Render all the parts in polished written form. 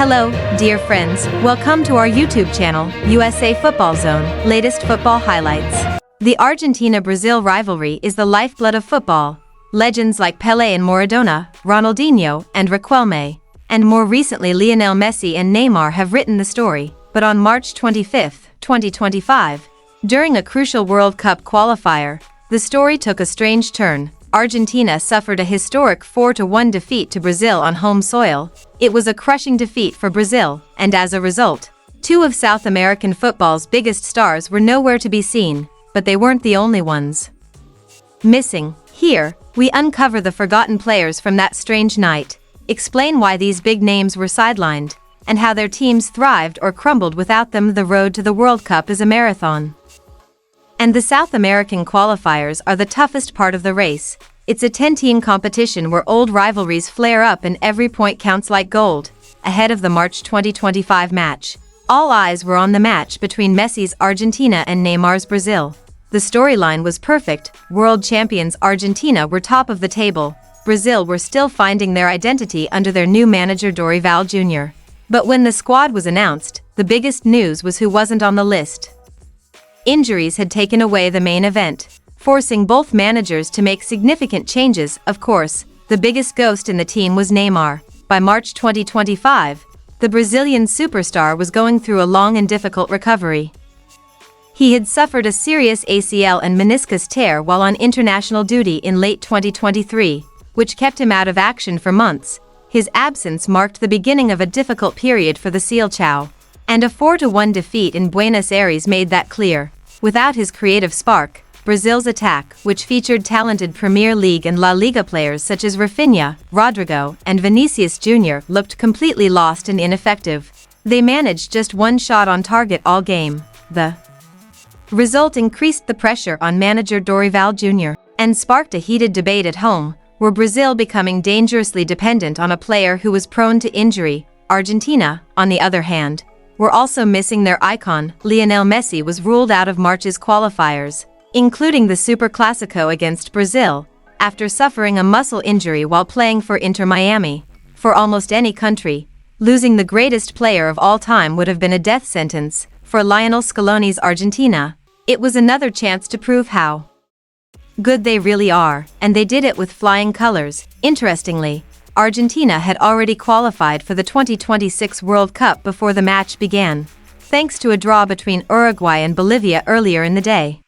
Hello, dear friends, welcome to our YouTube channel, USA Football Zone, latest football highlights. The Argentina-Brazil rivalry is the lifeblood of football. Legends like Pelé and Maradona, Ronaldinho and Riquelme, and more recently Lionel Messi and Neymar have written the story. But on March 25, 2025, during a crucial World Cup qualifier, the story took a strange turn. Argentina suffered a historic 4-1 defeat to Brazil on home soil. It was a crushing defeat for Brazil, and as a result, two of South American football's biggest stars were nowhere to be seen, but they weren't the only ones. Missing. Here, we uncover the forgotten players from that strange night, explain why these big names were sidelined, and how their teams thrived or crumbled without them. The road to the World Cup is a marathon. And the South American qualifiers are the toughest part of the race. It's a 10-team competition where old rivalries flare up and every point counts like gold. Ahead of the March 2025 match, all eyes were on the match between Messi's Argentina and Neymar's Brazil. The storyline was perfect. World champions Argentina were top of the table. Brazil were still finding their identity under their new manager Dorival Jr. But when the squad was announced, the biggest news was who wasn't on the list. Injuries had taken away the main event, forcing both managers to make significant changes. Of course, the biggest ghost in the team was Neymar. By March 2025, the Brazilian superstar was going through a long and difficult recovery. He had suffered a serious ACL and meniscus tear while on international duty in late 2023, which kept him out of action for months. His absence marked the beginning of a difficult period for the Seleção, and a 4-1 defeat in Buenos Aires made that clear. Without his creative spark, Brazil's attack, which featured talented Premier League and La Liga players such as Rafinha, Rodrigo, and Vinicius Jr., looked completely lost and ineffective. They managed just one shot on target all game. The result increased the pressure on manager Dorival Jr. and sparked a heated debate at home, were Brazil becoming dangerously dependent on a player who was prone to injury. Argentina, on the other hand, were also missing their icon. Lionel Messi was ruled out of March's qualifiers, including the Super Clásico against Brazil, after suffering a muscle injury while playing for Inter Miami. For almost any country, losing the greatest player of all time would have been a death sentence. For Lionel Scaloni's Argentina, it was another chance to prove how good they really are, and they did it with flying colors. Interestingly, Argentina had already qualified for the 2026 World Cup before the match began, thanks to a draw between Uruguay and Bolivia earlier in the day.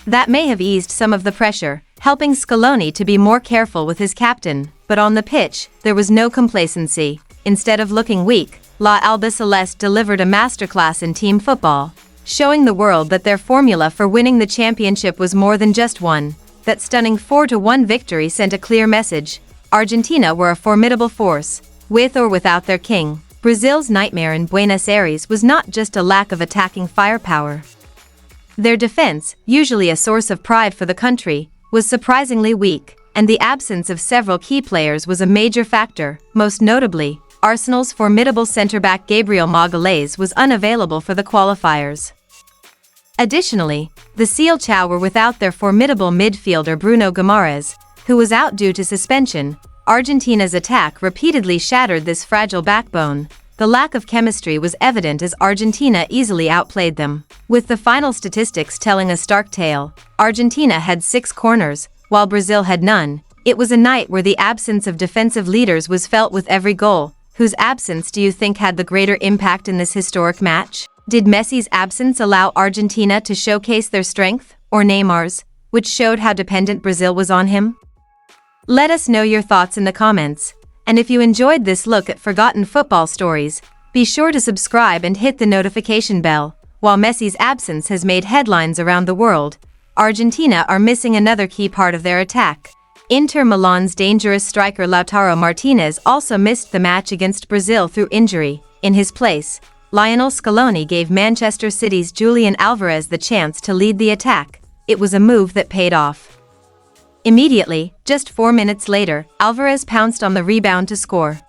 That may have eased some of the pressure, helping Scaloni to be more careful with his captain, but on the pitch, there was no complacency. Instead of looking weak, La Albiceleste delivered a masterclass in team football, showing the world that their formula for winning the championship was more than just one. That stunning 4-1 victory sent a clear message. Argentina were a formidable force, with or without their king. Brazil's nightmare in Buenos Aires was not just a lack of attacking firepower. Their defense, usually a source of pride for the country, was surprisingly weak, and the absence of several key players was a major factor. Most notably, Arsenal's formidable centre-back Gabriel Magalhães was unavailable for the qualifiers. Additionally, the Seleção were without their formidable midfielder Bruno Guimarães, who was out due to suspension. Argentina's attack repeatedly shattered this fragile backbone. The lack of chemistry was evident as Argentina easily outplayed them. With the final statistics telling a stark tale, Argentina had 6 corners, while Brazil had none. It was a night where the absence of defensive leaders was felt with every goal. Whose absence do you think had the greater impact in this historic match? Did Messi's absence allow Argentina to showcase their strength, or Neymar's, which showed how dependent Brazil was on him? Let us know your thoughts in the comments, and if you enjoyed this look at forgotten football stories, be sure to subscribe and hit the notification bell. While Messi's absence has made headlines around the world, Argentina are missing another key part of their attack. Inter Milan's dangerous striker Lautaro Martinez also missed the match against Brazil through injury. In his place, Lionel Scaloni gave Manchester City's Julian Alvarez the chance to lead the attack. It was a move that paid off. Immediately, just 4 minutes later, Alvarez pounced on the rebound to score,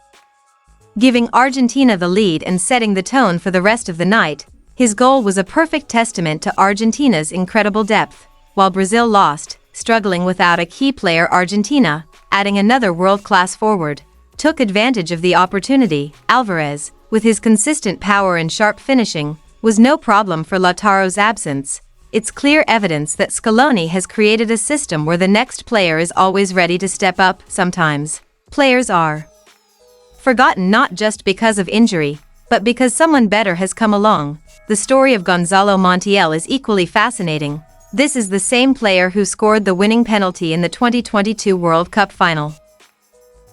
giving Argentina the lead and setting the tone for the rest of the night. His goal was a perfect testament to Argentina's incredible depth. While Brazil lost, struggling without a key player, Argentina, adding another world-class forward, took advantage of the opportunity. Alvarez, with his consistent power and sharp finishing, was no problem for Lautaro's absence. It's clear evidence that Scaloni has created a system where the next player is always ready to step up. Sometimes, players are forgotten not just because of injury, but because someone better has come along. The story of Gonzalo Montiel is equally fascinating. This is the same player who scored the winning penalty in the 2022 World Cup final,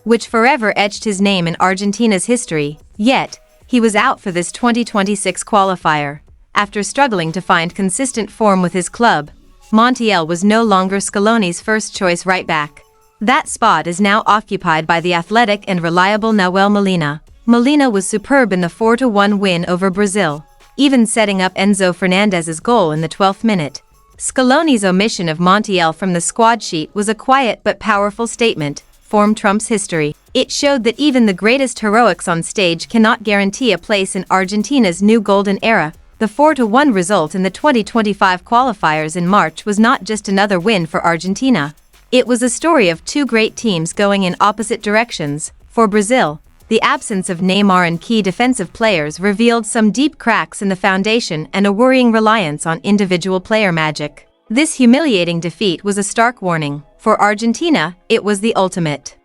which forever etched his name in Argentina's history. Yet, he was out for this 2026 qualifier. After struggling to find consistent form with his club, Montiel was no longer Scaloni's first-choice right-back. That spot is now occupied by the athletic and reliable Nahuel Molina. Molina was superb in the 4-1 win over Brazil, even setting up Enzo Fernandez's goal in the 12th minute. Scaloni's omission of Montiel from the squad sheet was a quiet but powerful statement. Form trumps history. It showed that even the greatest heroics on stage cannot guarantee a place in Argentina's new golden era. The 4-1 result in the 2025 qualifiers in March was not just another win for Argentina. It was a story of two great teams going in opposite directions. For Brazil, the absence of Neymar and key defensive players revealed some deep cracks in the foundation and a worrying reliance on individual player magic. This humiliating defeat was a stark warning. For Argentina, it was the ultimate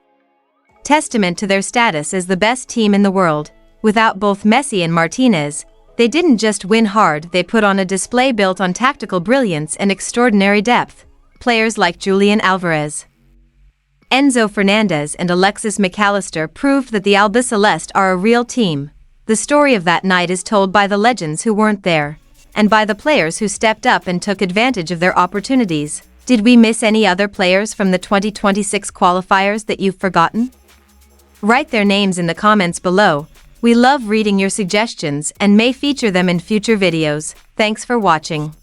testament to their status as the best team in the world. Without both Messi and Martinez, they didn't just win hard, they put on a display built on tactical brilliance and extraordinary depth. Players like Julian Alvarez, Enzo Fernandez and Alexis McAllister proved that the Albiceleste are a real team. The story of that night is told by the legends who weren't there, and by the players who stepped up and took advantage of their opportunities. Did we miss any other players from the 2026 qualifiers that you've forgotten? Write their names in the comments below. We love reading your suggestions and may feature them in future videos. Thanks for watching.